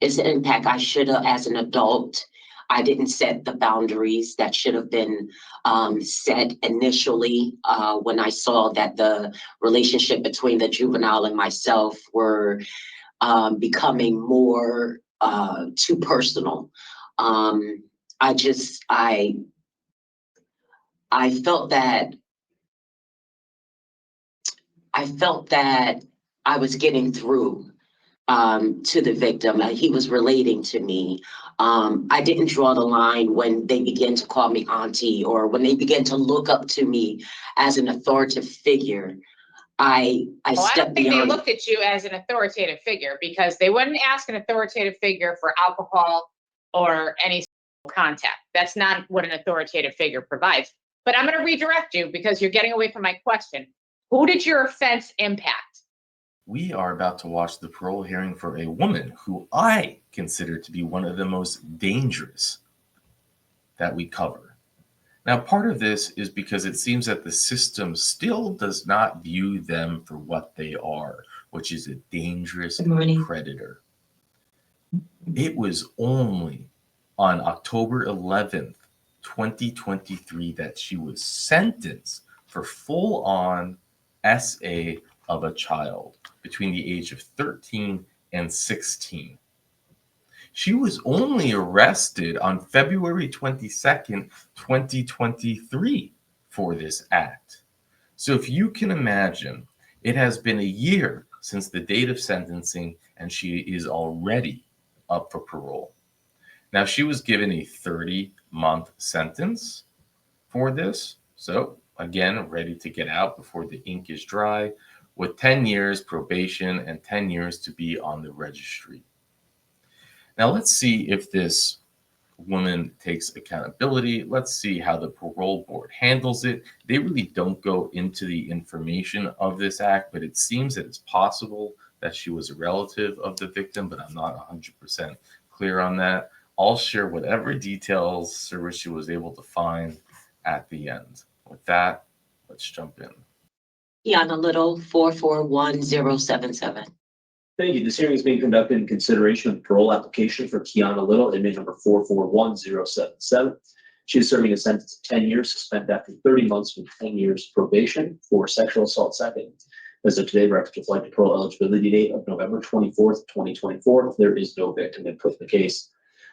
It's an impact. I should have, as an adult, I didn't set the boundaries that should have been set initially when I saw that the relationship between the juvenile and myself were becoming more too personal. Um, I felt that I was getting through to the victim. He was relating to me. I didn't draw the line when they began to call me auntie or when they began to look up to me as an authoritative figure. I don't think they looked at you as an authoritative figure, because they wouldn't ask an authoritative figure for alcohol or any contact. That's not what an authoritative figure provides. But I'm going to redirect you because you're getting away from my question. Who did your offense impact? We are about to watch the parole hearing for a woman who I consider to be one of the most dangerous that we cover. Now, part of this is because it seems that the system still does not view them for what they are, which is a dangerous predator. It was only on October 11th, 2023, that she was sentenced for full-on SA of a child between the age of 13 and 16. She was only arrested on February 22nd, 2023 for this act. So if you can imagine, it has been a year since the date of sentencing and she is already up for parole. Now, she was given a 30-month sentence for this. So again, ready to get out before the ink is dry, with 10 years probation and 10 years to be on the registry. Now, let's see if this woman takes accountability. Let's see how the parole board handles it. They really don't go into the information of this act, but it seems that it's possible that she was a relative of the victim, but I'm not 100% clear on that. I'll share whatever details Sarisha was able to find at the end. With that, let's jump in. Keyonna L 441077. Thank you. This hearing is being conducted in consideration of the parole application for Keyonna L, inmate number 441077. She is serving a sentence of 10 years, suspended after 30 months with 10 years probation for sexual assault second. As of today, records reflect the parole eligibility date of November 24th, 2024. There is no victim input in the case.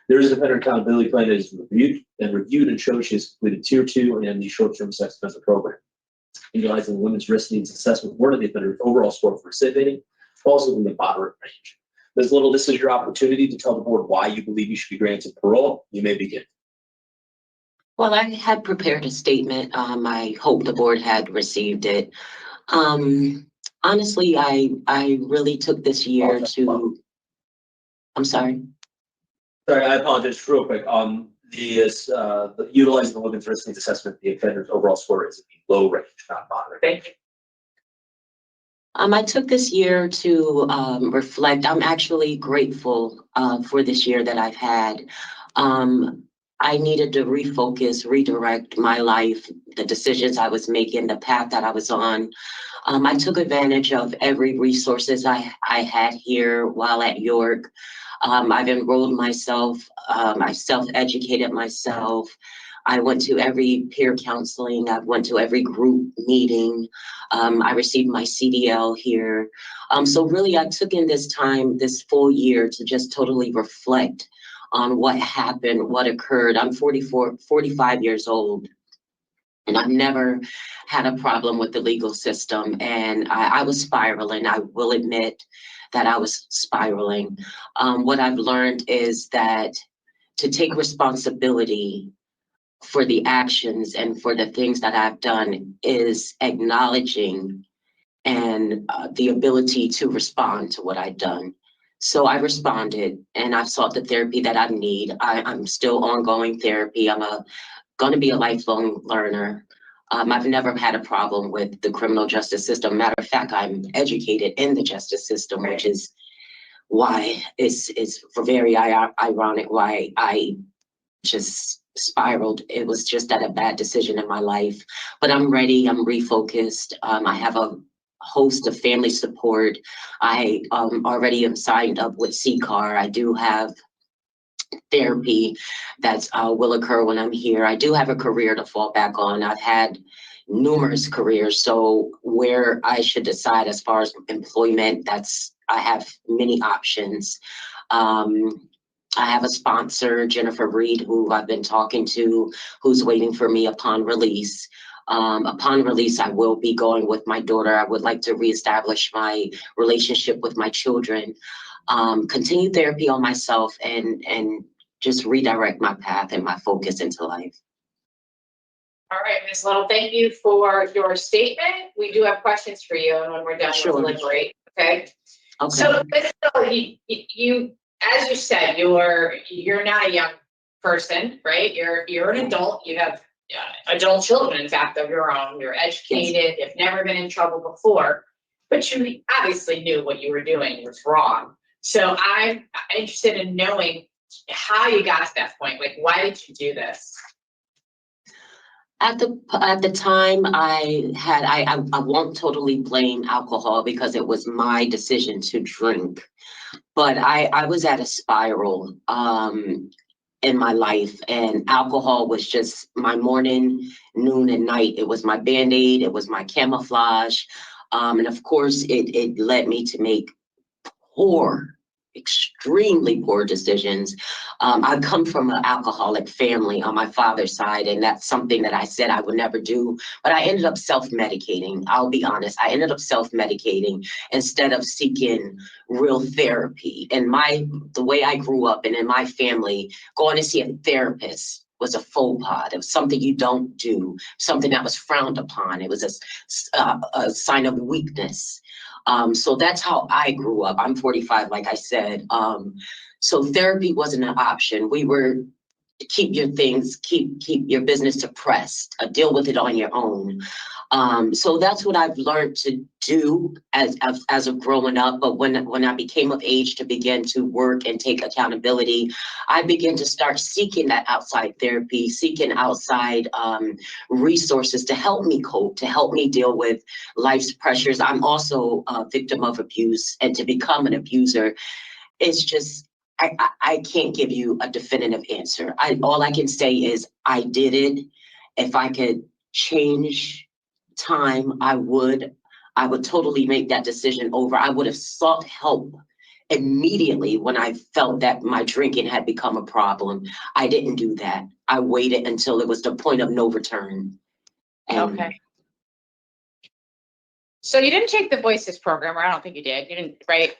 There is a defender accountability plan that is reviewed and shows she has completed Tier 2 and the short-term sex offender program. Utilizing the women's risk needs assessment, one of the offender's overall score for recidivating falls within the moderate range. Ms. Little, this is your opportunity to tell the board why you believe you should be granted parole. You may begin. Well, I had prepared a statement. I hope the board had received it. Honestly, I really took this year to. I'm sorry. Sorry, I apologize. Real quick. The utilizing the women's risk needs assessment, the offender's overall score is in the low range, not moderate. Thank you. I took this year to reflect. I'm actually grateful for this year that I've had. I needed to refocus, redirect my life, the decisions I was making, the path that I was on. I took advantage of every resources I had here while at York. I've enrolled myself. I self-educated myself. I went to every peer counseling. I went to every group meeting. I received my CDL here. So really, I took in this time, this full year, to just totally reflect on what happened, what occurred. I'm 45 years old, and I've never had a problem with the legal system. And I was spiraling. I will admit that I was spiraling. What I've learned is that to take responsibility for the actions and for the things that I've done is acknowledging and the ability to respond to what I've done. So I responded, and I've sought the therapy that I need. I'm still ongoing therapy. I'm going to be a lifelong learner. I've never had a problem with the criminal justice system. Matter of fact, I'm educated in the justice system, which is why it's very ironic why I just spiraled. It was just at a bad decision in my life, but I'm ready. I'm refocused. I have a host of family support. I already am signed up with CCAR. I do have therapy that will occur when I'm here. I do have a career to fall back on. I've had numerous careers, so where I should decide as far as employment, I have many options. I have a sponsor, Jennifer Reed, who I've been talking to, who's waiting for me upon release. Upon release, I will be going with my daughter. I would like to reestablish my relationship with my children, continue therapy on myself, and just redirect my path and my focus into life. All right, Ms. Little, thank you for your statement. We do have questions for you, and when we're done, Sure. we'll deliberate, okay? Okay. So, Ms. Little, you, as you said, you're not a young person, right? You're an adult. You have adult children, in fact, of your own. You're educated. You've never been in trouble before, but you obviously knew what you were doing was wrong. So I'm interested in knowing how you got to that point. Like, why did you do this? At the time, I won't totally blame alcohol because it was my decision to drink, but I was at a spiral in my life, and alcohol was just my morning, noon, and night. It was my Band-Aid, it was my camouflage, and of course, it led me to make poor, extremely poor decisions. I come from an alcoholic family on my father's side, and that's something that I said I would never do, but I ended up self-medicating. I'll be honest, I ended up self-medicating instead of seeking real therapy. And the way I grew up and in my family, going to see a therapist was a faux pas. It was something you don't do, something that was frowned upon. It was a sign of weakness. So that's how I grew up. I'm 45, like I said. So therapy wasn't an option. We were keep your things, keep your business suppressed, deal with it on your own. So that's what I've learned to do as of growing up. But when I became of age to begin to work and take accountability, I began to start seeking that outside therapy, seeking outside resources to help me cope, to help me deal with life's pressures. I'm also a victim of abuse, and to become an abuser, it's just, I can't give you a definitive answer. All I can say is I did it. If I could change time, I would totally make that decision over. I would have sought help immediately when I felt that my drinking had become a problem. I didn't do that. I waited until it was the point of no return. Okay. So you didn't take the Voices program, or I don't think you did. You didn't, right?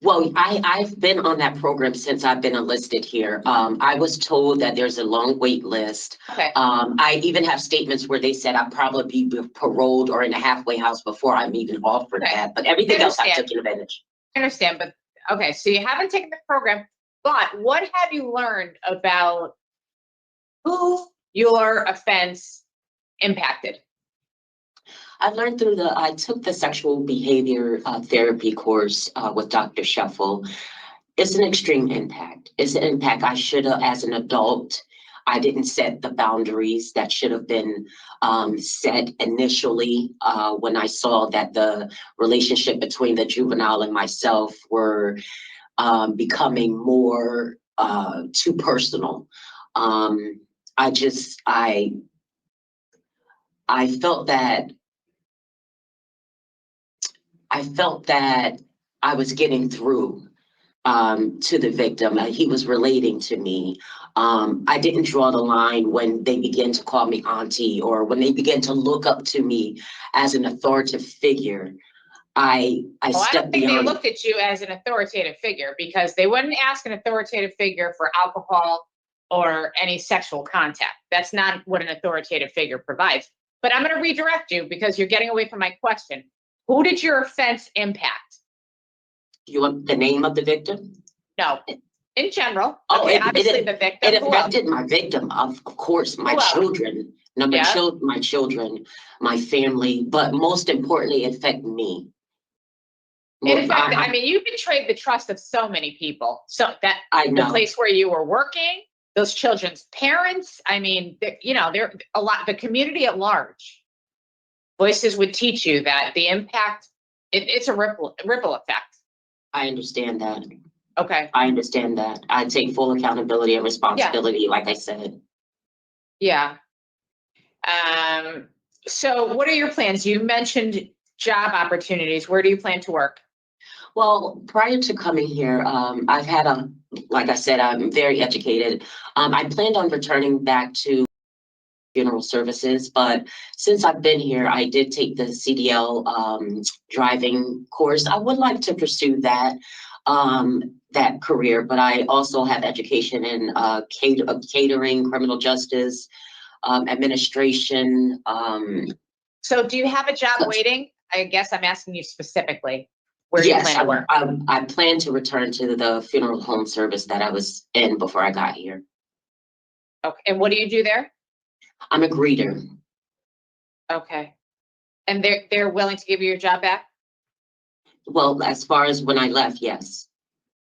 Well, I've been on that program since I've been enlisted here. I was told that there's a long wait list. Okay. I even have statements where they said I'd probably be paroled or in a halfway house before I'm even offered that. But everything else I took advantage. I understand, but okay, so you haven't taken the program, but what have you learned about who your offense impacted? I learned I took the sexual behavior therapy course with Dr. Sheffel. It's an extreme impact. It's an impact I should have, as an adult, I didn't set the boundaries that should have been set initially when I saw that the relationship between the juvenile and myself were becoming more too personal. I felt that I was getting through to the victim. He was relating to me. I didn't draw the line when they began to call me auntie, or when they began to look up to me as an authoritative figure. I stepped beyond. They looked at you as an authoritative figure, because they wouldn't ask an authoritative figure for alcohol or any sexual contact. That's not what an authoritative figure provides. But I'm going to redirect you because you're getting away from my question. Who did your offense impact? You want the name of the victim? No, in general. Oh, okay, obviously the victim. It affected my victim, of course, my children. My children, my family, but most importantly, it affected me. In fact, I mean, you betrayed the trust of so many people. So that the place where you were working, those children's parents, I mean, they're a lot, the community at large. voices would teach you that the impact, it's a ripple effect. I understand that. Okay. I understand that. I take full accountability and responsibility, like I said. Yeah. So what are your plans? You mentioned job opportunities. Where do you plan to work? Well, prior to coming here, I've had like I said, I'm very educated. I planned on returning back to funeral services, but since I've been here, I did take the CDL driving course. I would like to pursue that career, but I also have education in catering, criminal justice, administration. So do you have a job waiting? I guess I'm asking you specifically. Where you plan to work? I plan to return to the funeral home service that I was in before I got here. Okay, and what do you do there? I'm a greeter. Okay. And they're willing to give you your job back? Well, as far as when I left, yes.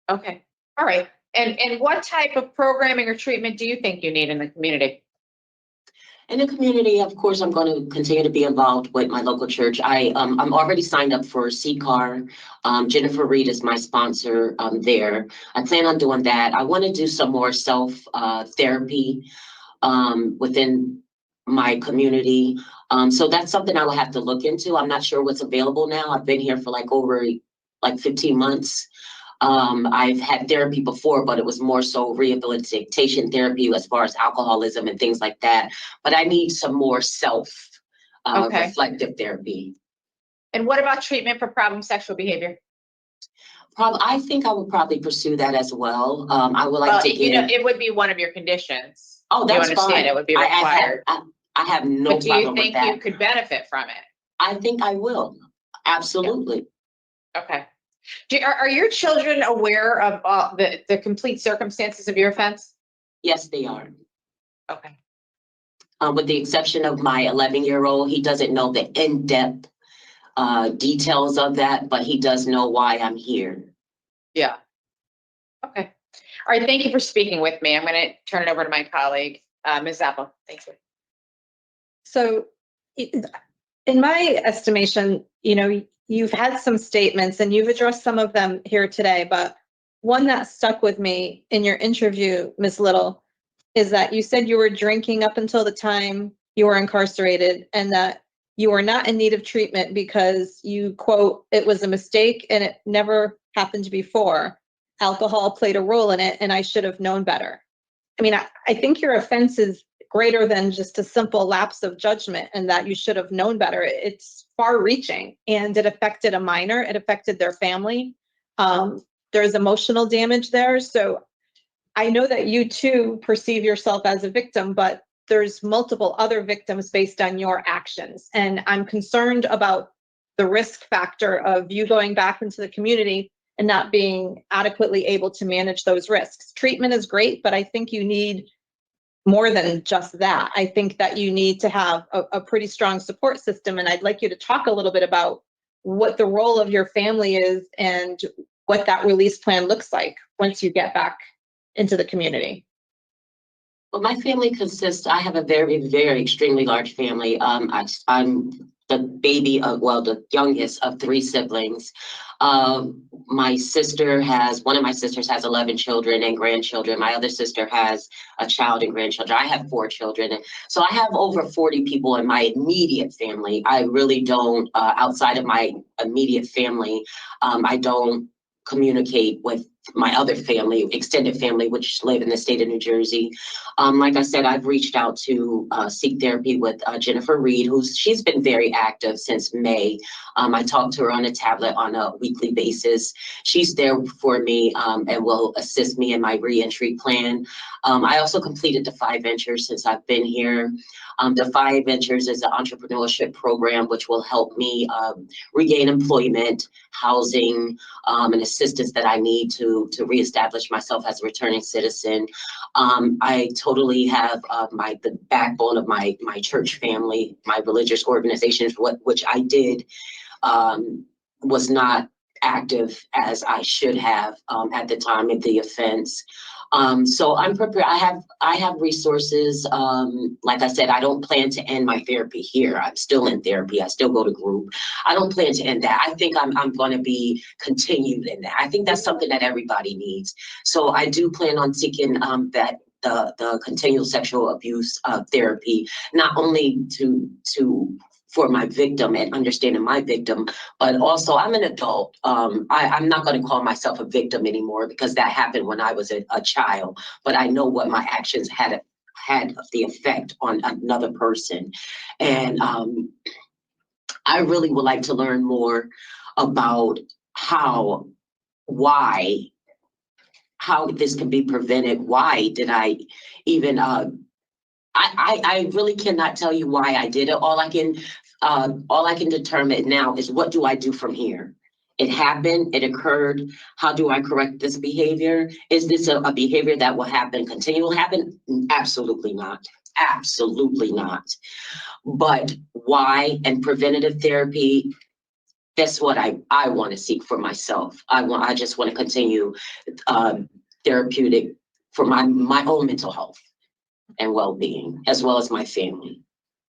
Okay. All right. And what type of programming or treatment do you think you need in the community? In the community, of course, I'm going to continue to be involved with my local church. I'm already signed up for CCAR. Jennifer Reed is my sponsor there. I plan on doing that. I want to do some more self therapy within my community. So that's something I will have to look into. I'm not sure what's available now. I've been here for over 15 months. I've had therapy before, but it was more so rehabilitation therapy as far as alcoholism and things like that. But I need some more reflective therapy. And what about treatment for problem sexual behavior? I think I would probably pursue that as well. I would like to it would be one of your conditions. Oh, that's fine. It would be required. I have no problem with that. Do you think you could benefit from it? I think I will. Absolutely. Yeah. Okay. Are your children aware of the complete circumstances of your offense? Yes, they are. Okay. With the exception of my 11-year-old, he doesn't know the in-depth details of that, but he does know why I'm here. Yeah. Okay. All right. Thank you for speaking with me. I'm going to turn it over to my colleague, Ms. Zappa. Thank you. So in my estimation, you've had some statements and you've addressed some of them here today, but one that stuck with me in your interview, Ms. Little, is that you said you were drinking up until the time you were incarcerated and that you were not in need of treatment because you, quote, it was a mistake and it never happened before. Alcohol played a role in it and I should have known better. I mean, I think your offense is greater than just a simple lapse of judgment and that you should have known better. It's far reaching and it affected a minor. It affected their family. There's emotional damage there. So I know that you too perceive yourself as a victim, but there's multiple other victims based on your actions. And I'm concerned about the risk factor of you going back into the community and not being adequately able to manage those risks. Treatment is great, but I think you need more than just that. I think that you need to have a pretty strong support system. And I'd like you to talk a little bit about what the role of your family is and what that release plan looks like once you get back into the community. Well, my family consists, I have a very, very extremely large family. I'm the baby of, the youngest of 3 siblings. One of my sisters has 11 children and grandchildren. My other sister has a child and grandchildren. I have 4 children. So I have over 40 people in my immediate family. I really don't, outside of my immediate family, I don't communicate with my other family, extended family, which live in the state of New Jersey. Like I said, I've reached out to seek therapy with Jennifer Reed, she's been very active since May. I talk to her on a tablet on a weekly basis. She's there for me and will assist me in my reentry plan. I also completed the 5 Ventures since I've been here. The 5 Ventures is an entrepreneurship program which will help me regain employment, housing, and assistance that I need to reestablish myself as a returning citizen. I totally have the backbone of my church family, my religious organizations, which I did was not active as I should have at the time of the offense. So I'm prepared. I have resources. Like I said, I don't plan to end my therapy here. I'm still in therapy. I still go to group. I don't plan to end that. I think I'm going to be continued in that. I think that's something that everybody needs. So I do plan on seeking that the continual sexual abuse therapy, not only for my victim and understanding my victim, but also I'm an adult. I'm not going to call myself a victim anymore because that happened when I was a child, but I know what my actions had the effect on another person. And I really would like to learn more about how this can be prevented. Why did I even, I really cannot tell you why I did it. All I can determine now is what do I do from here? It happened, it occurred. How do I correct this behavior? Is this a behavior that will happen, continue to happen? Absolutely not. Absolutely not. But why? And preventative therapy, that's what I want to seek for myself. I just want to continue therapeutic for my own mental health and well-being, as well as my family.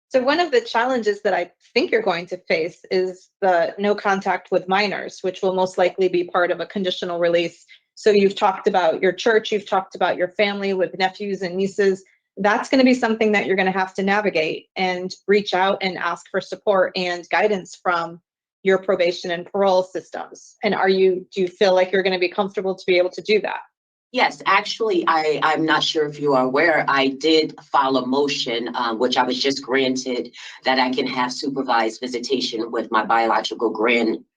So one of the challenges that I think you're going to face is the no contact with minors, which will most likely be part of a conditional release. So you've talked about your church, you've talked about your family with nephews and nieces. That's going to be something that you're going to have to navigate and reach out and ask for support and guidance from your probation and parole systems. And do you feel like you're going to be comfortable to be able to do that? Yes, actually, I'm not sure if you are aware, I did file a motion, which I was just granted, that I can have supervised visitation with my biological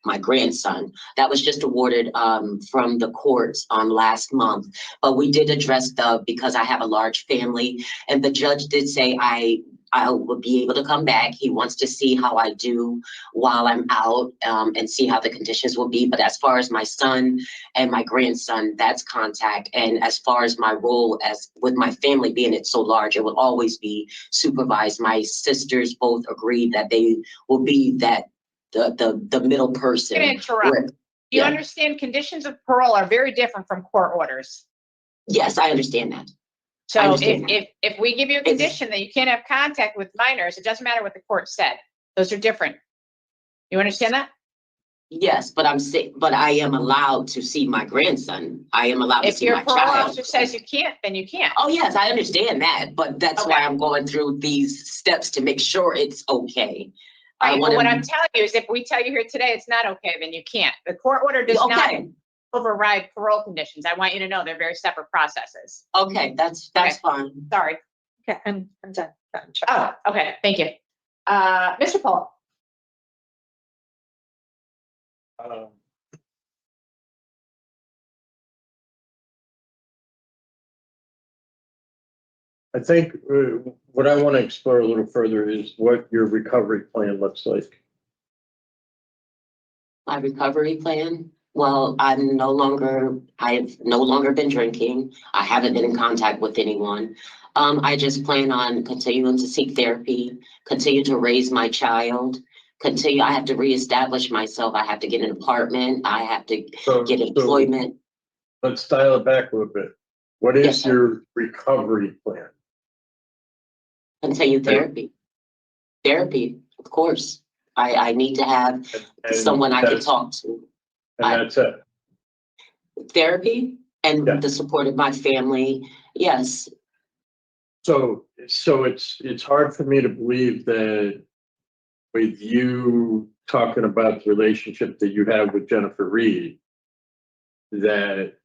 my grandson. That was just awarded from the courts last month. But we did address because I have a large family, and the judge did say I will be able to come back. He wants to see how I do while I'm out and see how the conditions will be. But as far as my son and my grandson, that's contact. And as far as my role as with my family being it so large, it will always be supervised. My sisters both agreed that they will be the middle person. I'm gonna interrupt. Do you understand conditions of parole are very different from court orders? Yes, I understand that. So if we give you a condition that you can't have contact with minors, it doesn't matter what the court said. Those are different. You understand that? Yes, but but I am allowed to see my grandson. I am allowed to see my child. If your parole officer says you can't, then you can't. Oh, yes, I understand that, but that's why I'm going through these steps to make sure it's okay. Right, but what I'm telling you is if we tell you here today it's not okay, then you can't. The court order does not override parole conditions. I want you to know they're very separate processes. Okay, that's fine. Sorry. Okay, I'm done. Oh, okay, thank you. Mr. Paul. I think what I want to explore a little further is what your recovery plan looks like. My recovery plan? Well, I have no longer been drinking. I haven't been in contact with anyone. I just plan on continuing to seek therapy, continue to raise my child, I have to reestablish myself. I have to get an apartment. I have to get employment. Let's dial it back a little bit. What is your recovery plan? Continue therapy. Therapy, of course. I need to have someone I can talk to. And that's it. Therapy and the support of my family. Yes. So it's hard for me to believe that with you talking about the relationship that you have with Jennifer Reed, that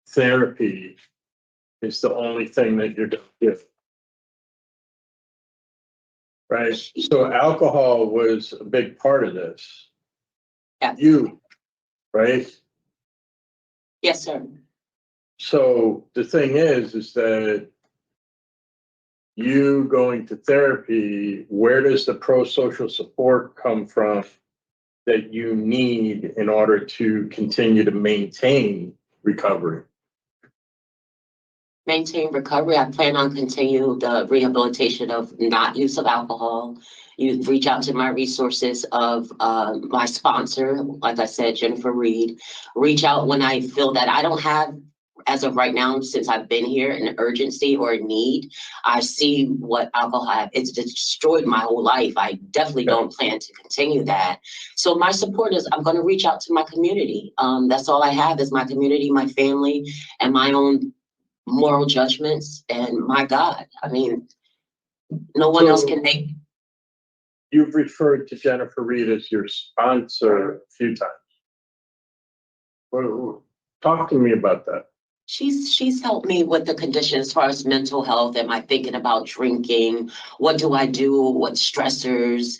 therapy is the only thing that you're going to give. Right? So alcohol was a big part of this. Yeah. You, right? Yes, sir. So the thing is that you going to therapy, where does the pro-social support come from that you need in order to continue to maintain recovery? Maintain recovery. I plan on continue the rehabilitation of not use of alcohol. You reach out to my resources of my sponsor, like I said, Jennifer Reed. Reach out when I feel that I don't have as of right now, since I've been here, an urgency or a need. I see what alcohol, it's destroyed my whole life. I definitely don't plan to continue that. So my support is, I'm going to reach out to my community. That's all I have is my community, my family, and my own moral judgments. And my God, I mean, no one else can make. You've referred to Jennifer Reed as your sponsor a few times. Well, talk to me about that. She's helped me with the condition as far as mental health. Am I thinking about drinking? What do I do? What stressors?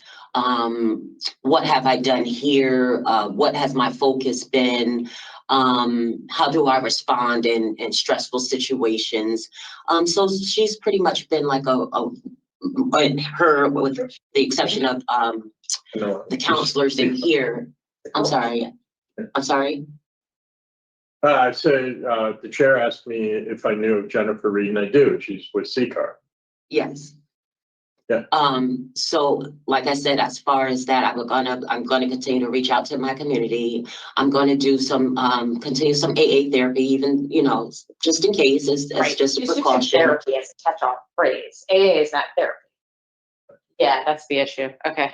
What have I done here? What has my focus been? How do I respond in stressful situations? So she's pretty much been like her, with the exception of the counselors in here. I'm sorry. I said, the chair asked me if I knew of Jennifer Reed, and I do. She's with CCAR. Yes. Yeah. So like I said, as far as that, I'm gonna continue to reach out to my community. I'm gonna do some continue some AA therapy, even, you know, just in case. It's just a precaution. Therapy as a catch-all phrase. AA is not therapy. Yeah, that's the issue. Okay.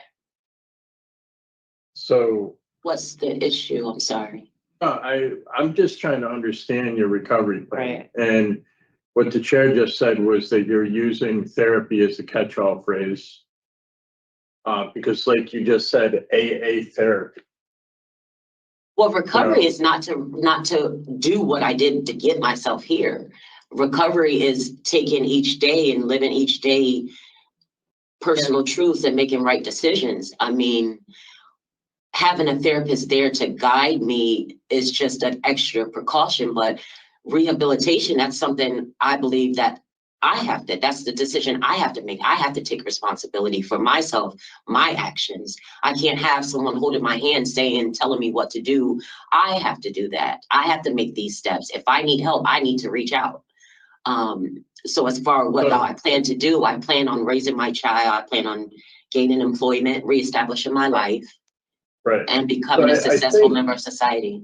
So What's the issue? I'm sorry. I'm just trying to understand your recovery plan. Right. And what the chair just said was that you're using therapy as a catch-all phrase. Because like you just said, AA therapy. Well, recovery is not to do what I did to get myself here. Recovery is taking each day and living each day personal truths and making right decisions. I mean, having a therapist there to guide me is just an extra precaution, but rehabilitation, that's something I believe that that's the decision I have to make. I have to take responsibility for myself, my actions. I can't have someone holding my hand telling me what to do. I have to do that. I have to make these steps. If I need help, I need to reach out. So as far as what I plan to do, I plan on raising my child. I plan on gaining employment, reestablishing my life. Right. And becoming a successful member of society.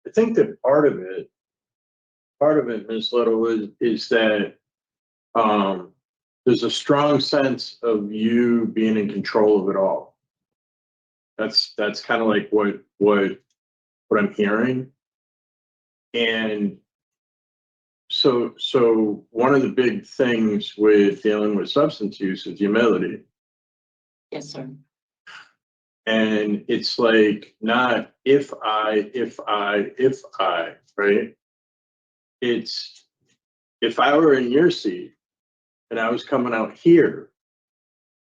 I think that part of it, Ms. Little, is that there's a strong sense of you being in control of it all. That's kind of like what I'm hearing. And so one of the big things with dealing with substance use is humility. Yes, sir. And it's like, not if I, right? It's, if I were in your seat and I was coming out here,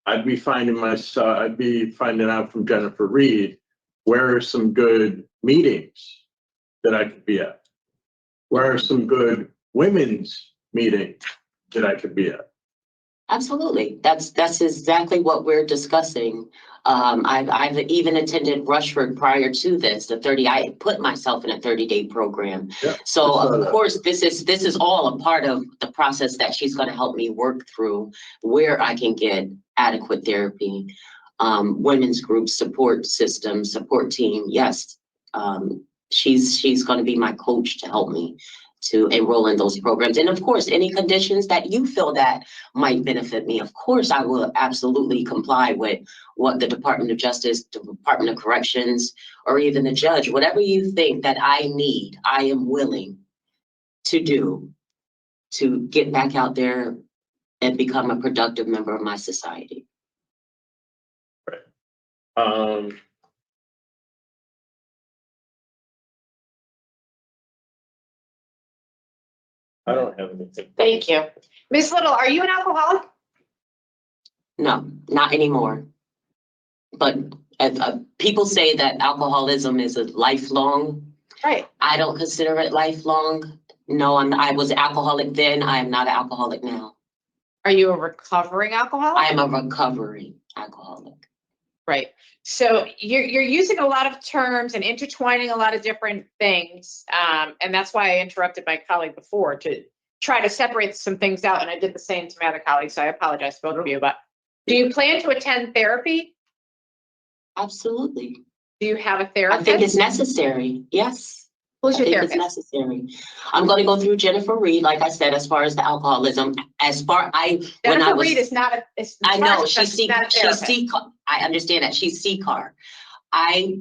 I'd be finding out from Jennifer Reed, where are some good meetings that I could be at? Where are some good women's meetings that I could be at? Absolutely. That's exactly what we're discussing. I've even attended Rushford prior to this, I put myself in a 30-day program. Yeah, so of course, this is all a part of the process that she's going to help me work through, where I can get adequate therapy, women's groups, support system, support team. Yes. She's going to be my coach to help me to enroll in those programs. And of course, any conditions that you feel that might benefit me, of course, I will absolutely comply with what the Department of Justice, the Department of Corrections, or even the judge, whatever you think that I need, I am willing to do to get back out there and become a productive member of my society. Right. I don't have anything. Thank you. Ms. Little, are you an alcoholic? No, not anymore. But people say that alcoholism is a lifelong. Right. I don't consider it lifelong. No, I was an alcoholic then. I am not an alcoholic now. Are you a recovering alcoholic? I am a recovering alcoholic. Right. So you're using a lot of terms and intertwining a lot of different things. And that's why I interrupted my colleague before to try to separate some things out. And I did the same to my other colleagues. So I apologize to both of you. But do you plan to attend therapy? Absolutely. Do you have a I therapist? think it's necessary. Yes. Who's I your think it's therapist? necessary. I'm gonna go through Jennifer Reed, like I said, as far as the alcoholism, when I Jennifer was. Reed is not a, it's I know, she's she's not a therapist. I understand that, she's CCAR. I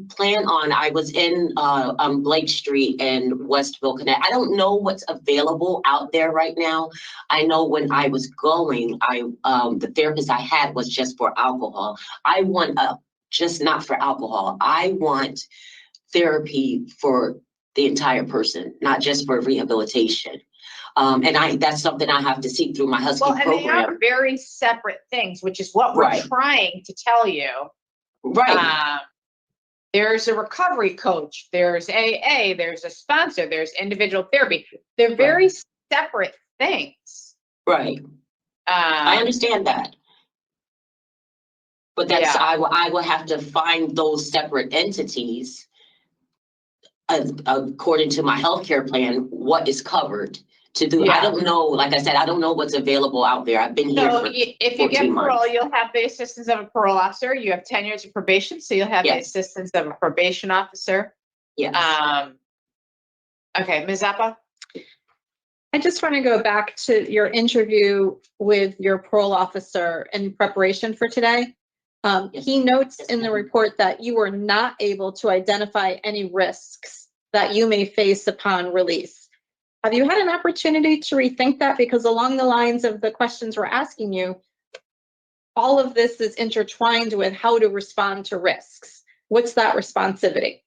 was in, Blake Street in Westville, Connecticut. I don't know what's available out there right now. I know when I was going, the therapist I had was just for alcohol. I want, just not for alcohol. I want therapy for the entire person, not just for rehabilitation. That's something I have to seek through my Husky Well, and they program. are very separate things, which is what we're Right. trying to tell you. Right. There's a recovery coach, there's AA, there's a sponsor, there's individual therapy. They're very separate things. Right. I understand that. But that's, Yeah. I will have to find those separate entities, according to my healthcare plan, what is covered to do. I Yeah. don't know, like I said, I don't know what's available out there. I've been here So for if you get 14 parole, months. you'll have the assistance of a parole officer. You have 10 years of probation, so you'll have the Yes. assistance of a probation officer. Yes. Okay, Ms. Zappa? I just want to go back to your interview with your parole officer in preparation for today. He notes in the report that you were not able to identify any risks that you may face upon release. Have you had an opportunity to rethink that? Because along the lines of the questions we're asking you, all of this is intertwined with how to respond to risks. What's that responsivity?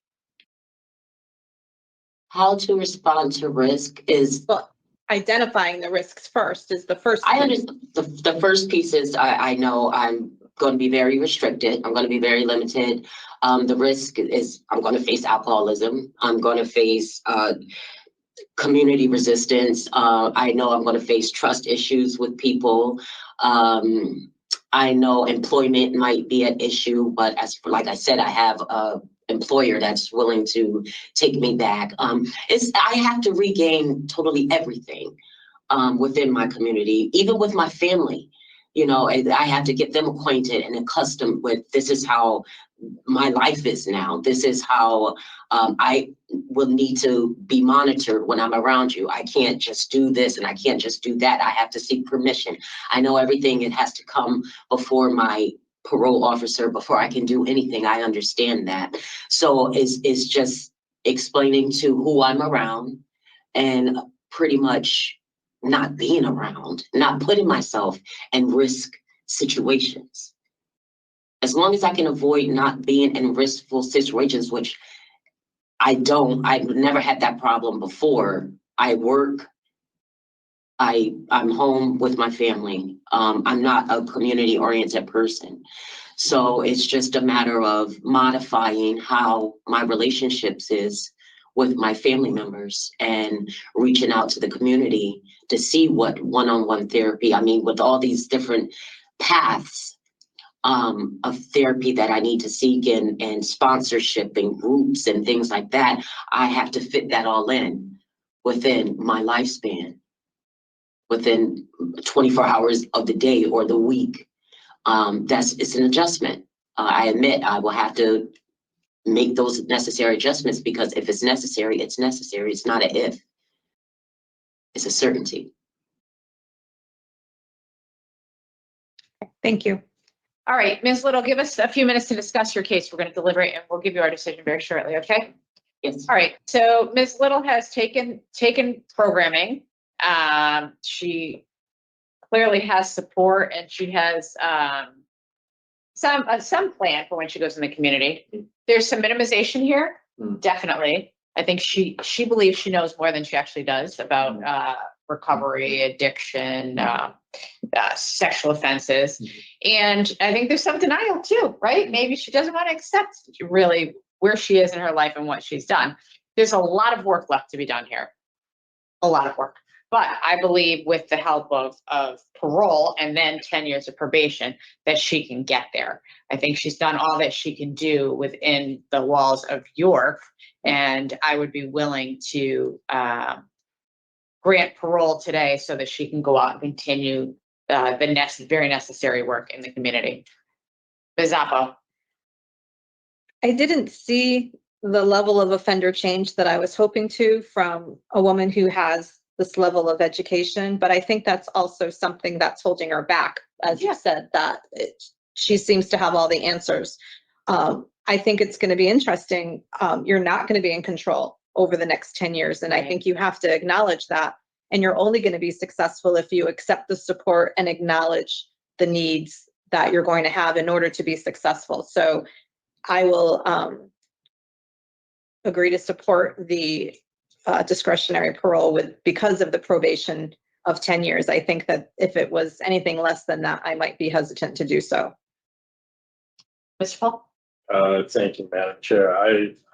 How to respond to risk is, Well, identifying the risks first is the first. I understand. The first piece is I know I'm going to be very restricted. I'm going to be very limited. The risk is I'm going to face alcoholism. I'm going to face community resistance. I know I'm going to face trust issues with people. I know employment might be an issue, but like I said, I have a employer that's willing to take me back. I have to regain totally everything within my community, even with my family. You know, I have to get them acquainted and accustomed with, this is how my life is now. This is how I will need to be monitored when I'm around you. I can't just do this and I can't just do that. I have to seek permission. I know everything, it has to come before my parole officer before I can do anything. I understand that. So it's just explaining to who I'm around and pretty much not being around, not putting myself in risk situations. As long as I can avoid not being in riskful situations, which I've never had that problem before. I work, I'm home with my family. I'm not a community oriented person. So it's just a matter of modifying how my relationships is with my family members and reaching out to the community to see what one-on-one therapy, I mean, with all these different paths of therapy that I need to seek and sponsorship and groups and things like that, I have to fit that all in within my lifespan, within 24 hours of the day or the week. It's an adjustment. I admit I will have to make those necessary adjustments because if it's necessary, it's necessary. It's not an if, it's a certainty. Thank you. All right, Ms. Little, give us a few minutes to discuss your case. We're going to deliberate and we'll give you our decision very shortly, okay? Yes. All right, so Ms. Little has taken programming. She clearly has support and she has some plan for when she goes in the community. There's some minimization here, definitely. I think she believes she knows more than she actually does about recovery, addiction, sexual offenses. And I think there's some denial too, right? Maybe she doesn't want to accept really where she is in her life and what she's done. There's a lot of work left to be done here. A lot of work. But I believe with the help of parole and then 10 years of probation that she can get there. I think she's done all that she can do within the walls of York. And I would be willing to grant parole today so that she can go out and continue the very necessary work in the community. Ms. Zappa. I didn't see the level of offender change that I was hoping to from a woman who has this level of education, but I think that's also something that's holding her back, as you said, that she seems to have all the answers. I think it's going to be interesting. You're not going to be in control over the next 10 years, and I think you have to acknowledge that. And you're only going to be successful if you accept the support and acknowledge the needs that you're going to have in order to be successful. So I will agree to support the discretionary parole because of the probation of 10 years. I think that if it was anything less than that, I might be hesitant to do so. Mr. Paul? Thank you, Madam Chair.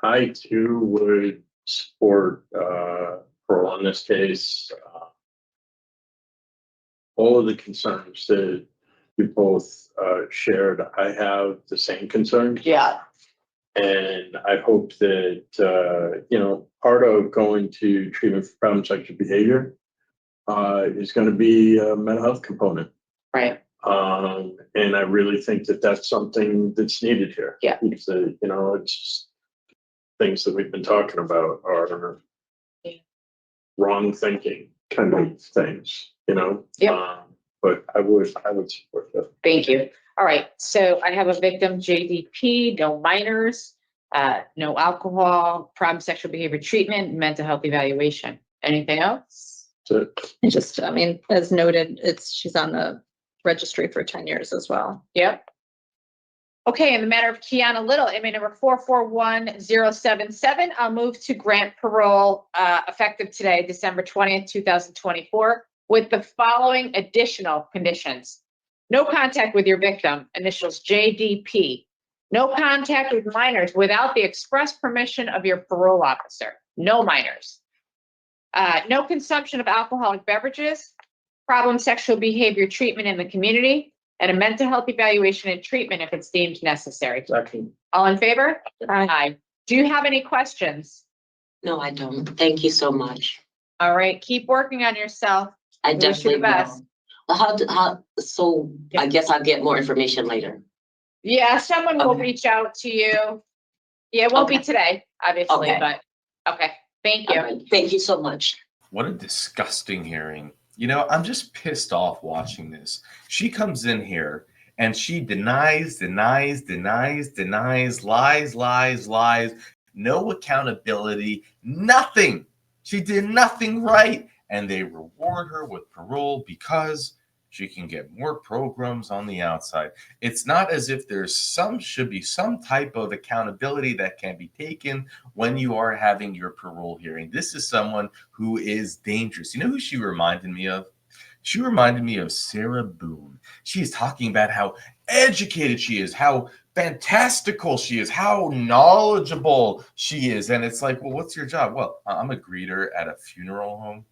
I too would support parole in this case. All of the concerns that you both shared, I have the same concerns. Yeah. And I hope that, part of going to treatment for problem sexual behavior is going to be a mental health component. Right. And I really think that that's something that's needed here. Yeah. Because, it's just things that we've been talking about are wrong thinking kind of things, Yep. But I would support that. Thank you. All right, so I have a victim, JDP, no minors, no alcohol, problem sexual behavior treatment, mental health evaluation. Anything else? So, And just, as noted, she's on the registry for 10 years as well. Yep. Okay, in the matter of Keyonna Little, inmate number 441077, I'll move to grant parole effective today, December 20th, 2024, with the following additional conditions. No contact with your victim, initials JDP. No contact with minors without the express permission of your parole officer. No minors. No consumption of alcoholic beverages, problem sexual behavior treatment in the community, and a mental health evaluation and treatment if it's deemed necessary. second. All in favor? Aye. Aye. Do you have any questions? No, I don't. Thank you so much. All right, keep working on yourself. I Wish you definitely the best. will. Well, so I guess I'll get more information later. Yeah, someone will Okay. reach out to you. Yeah, it won't be Okay. today, obviously, Okay. but okay. Thank you. All right. Thank you so much. What a disgusting hearing. I'm just pissed off watching this. She comes in here and she denies, lies. No accountability, nothing. She did nothing right. And they reward her with parole because she can get more programs on the outside. It's not as if should be some type of accountability that can be taken when you are having your parole hearing. This is someone who is dangerous. You know who she reminded me of? She reminded me of Sarah Boone. She's talking about how educated she is, how fantastical she is, how knowledgeable she is. And it's like, well, what's your job? Well, I'm a greeter at a funeral home.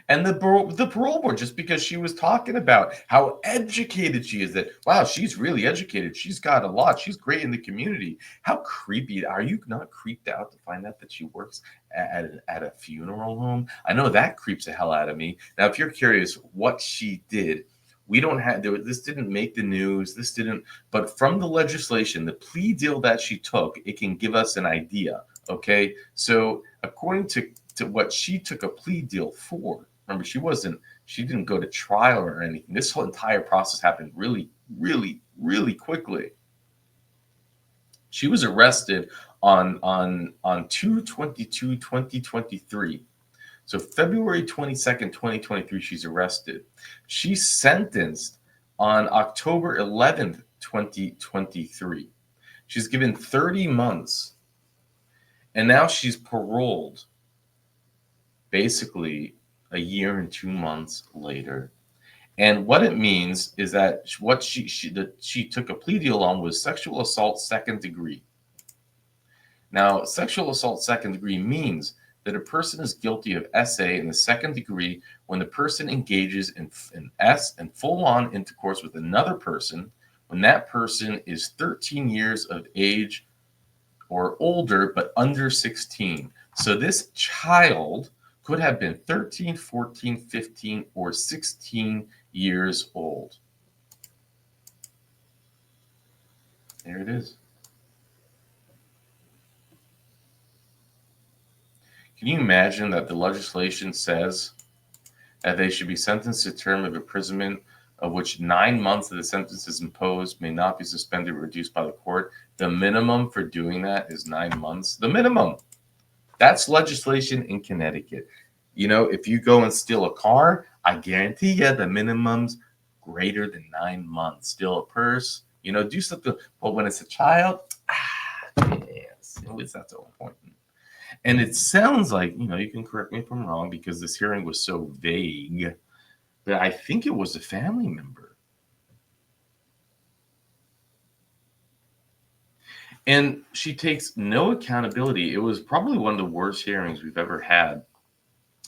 And the parole board, just because she was talking about how educated she is, that, wow, she's really educated. She's got a lot. She's great in the community. How creepy. Are you not creeped out to find out that she works at a funeral home? I know that creeps the hell out of me. Now, if you're curious what she did, we don't have, this didn't make the news. But from the legislation, the plea deal that she took, it can give us an idea. Okay. So according to what she took a plea deal for, remember, she didn't go to trial or anything. This whole entire process happened really, really, really quickly. She was arrested on 2/22/2023. So February 22nd, 2023, she's arrested. She's sentenced on October 11th, 2023. She's given 30 months. And now she's paroled basically a year and 2 months later. And what it means is that what she took a plea deal on was sexual assault second degree. Now, sexual assault second degree means that a person is guilty of SA in the second degree when the person engages in full-on intercourse with another person when that person is 13 years of age or older but under 16. So this child could have been 13, 14, 15, or 16 years old. There it is. Can you imagine that the legislation says that they should be sentenced to a term of imprisonment of which 9 months of the sentence is imposed may not be suspended or reduced by the court? The minimum for doing that is 9 months. The minimum. That's legislation in Connecticut. You know, if you go and steal a car, I guarantee you the minimum's greater than 9 months. Steal a purse, you know, do something. But when it's a child, yes, it's not so important. And it sounds like, you know, you can correct me if I'm wrong because this hearing was so vague, but I think it was a family member. And she takes no accountability. It was probably one of the worst hearings we've ever had.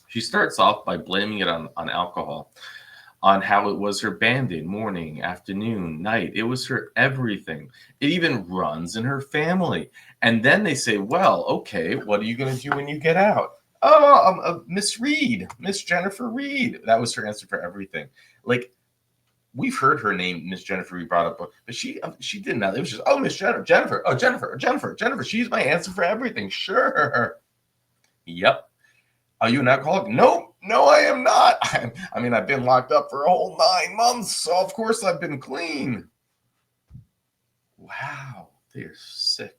She starts off by blaming it on alcohol, on how it was her band-aid morning, afternoon, night. It was her everything. It even runs in her family. And then they say, well, okay, what are you going to do when you get out? Oh, Miss Reed, Miss Jennifer Reed. That was her answer for everything. Like, we've heard her name, Miss Jennifer Reed, brought up, but she didn't know. It was just, oh, Miss Jennifer, oh, Jennifer. She's my answer for everything. Sure. Yep. Are you an alcoholic? No, I am not. I mean, I've been locked up for a whole 9 months, so of course I've been clean. Wow, they're sick.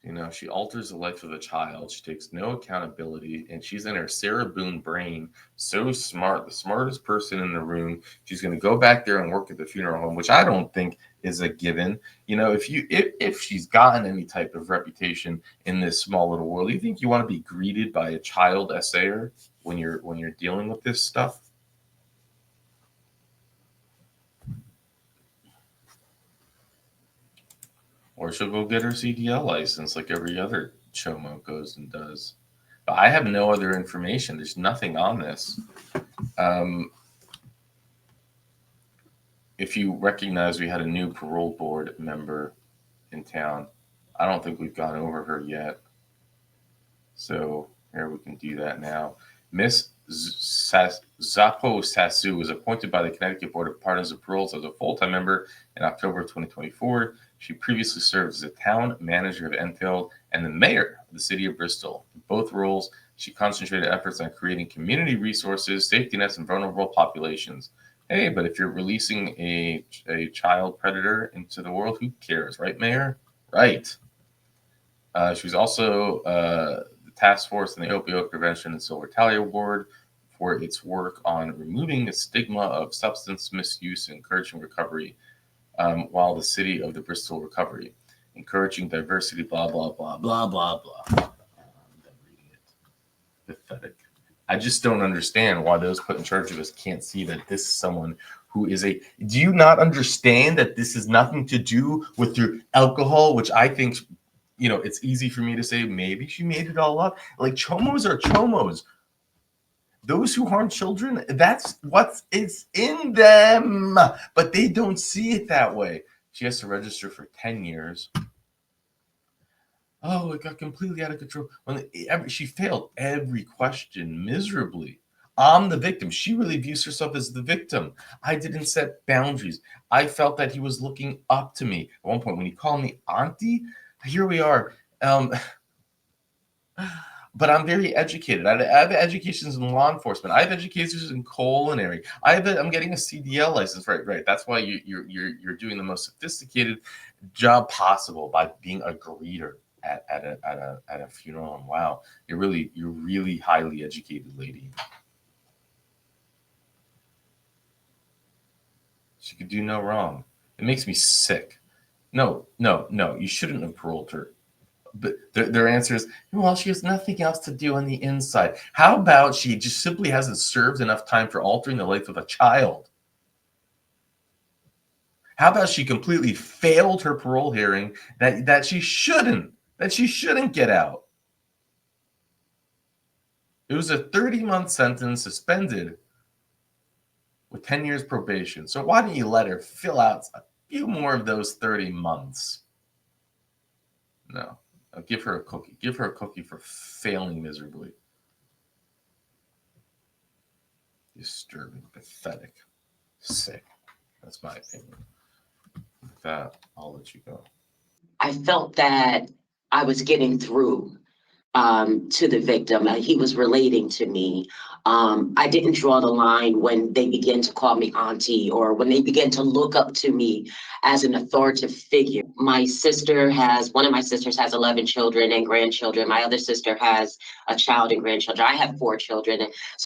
You know, she alters the life of a child. She takes no accountability, and she's in her Sarah Boone brain, so smart, the smartest person in the room. She's going to go back there and work at the funeral home, which I don't think is a given. You know, if she's gotten any type of reputation in this small little world, you think you want to be greeted by a child essayer when you're dealing with this stuff? Or she'll go get her CDL license like every other chomo goes and does. But I have no other information. There's nothing on this. If you recognize we had a new parole board member in town, I don't think we've gone over her yet. So here we can do that now. Miss Zapo Sasu was appointed by the Connecticut Board of Pardons and Paroles as a full-time member in October of 2024. She previously served as the town manager of Enfield and the mayor of the city of Bristol. In both roles, she concentrated efforts on creating community resources, safety nets, and vulnerable populations. Hey, but if you're releasing a child predator into the world, who cares, right, Mayor? Right. She was also the task force in the Opioid Prevention and Civil Retaliation Board for its work on removing the stigma of substance misuse and encouraging recovery, while the city of the Bristol recovery, encouraging diversity, blah, blah, blah, blah, blah, blah. I'm done reading it. Pathetic. I just don't understand why those put in charge of us can't see that this is someone who is do you not understand that this has nothing to do with your alcohol, which I think, you know, it's easy for me to say, maybe she made it all up. Like, chomos are chomos. Those who harm children, that's what is in them, but they don't see it that way. She has to register for 10 years. Oh, it got completely out of control. She failed every question miserably. I'm the victim. She really views herself as the victim. I didn't set boundaries. I felt that he was looking up to me. At one point, when he called me auntie, here we are. But I'm very educated. I have educations in law enforcement. I have educations in culinary. I'm getting a CDL license. Right. That's why you're doing the most sophisticated job possible by being a greeter at a funeral. And wow, you're really highly educated, lady. She could do no wrong. It makes me sick. No. You shouldn't have paroled her. But their answer is, well, she has nothing else to do on the inside. How about she just simply hasn't served enough time for altering the life of a child? How about she completely failed her parole hearing that she shouldn't get out? It was a 30-month sentence, suspended with 10 years probation. So why don't you let her fill out a few more of those 30 months? No. Give her a cookie. Give her a cookie for failing miserably. Disturbing, pathetic, sick. That's my opinion. With that, I'll let you go. I felt that I was getting through to the victim. He was relating to me. I didn't draw the line when they began to call me auntie or when they began to look up to me as an authoritative figure. One of my sisters has 11 children and grandchildren. My other sister has a child and grandchildren. I have 4 children.